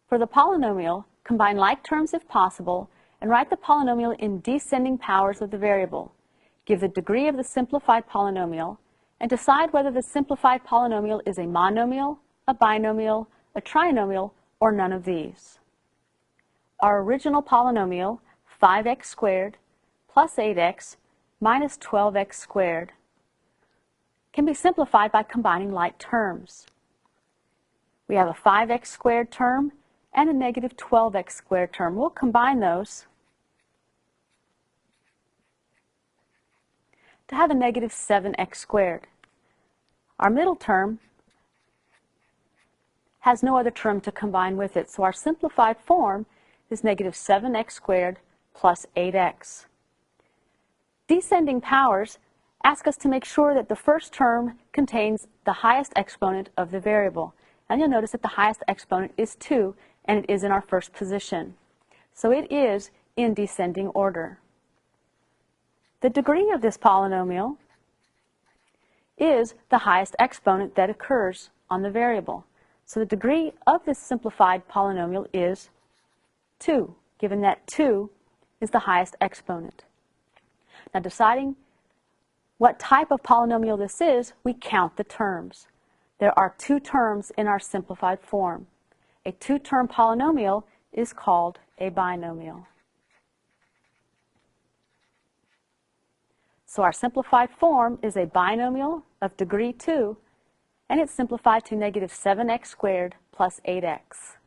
For the polynomial, combine like terms if possible and write the polynomial in descending powers of the variable. Give the degree of the simplified polynomial and decide whether the simplified polynomial is a monomial, a binomial, a trinomial, or none of these. Our original polynomial, 5x squared plus 8x minus 12x squared, can be simplified by combining like terms. We have a 5x squared term and a negative 12x squared term. We'll combine those to have a negative 7x squared. Our middle term has no other term to combine with it, so our simplified form is negative 7x squared plus 8x. Descending powers ask us to make sure that the first term contains the highest exponent of the variable. And you'll notice that the highest exponent is 2, and it is in our first position. So it is in descending order. The degree of this polynomial is the highest exponent that occurs on the variable. So the degree of this simplified polynomial is 2, given that 2 is the highest exponent. Now, deciding what type of polynomial this is, we count the terms. There are 2 terms in our simplified form. A 2-term polynomial is called a binomial. So our simplified form is a binomial of degree 2, and it's simplified to negative 7x squared plus 8x.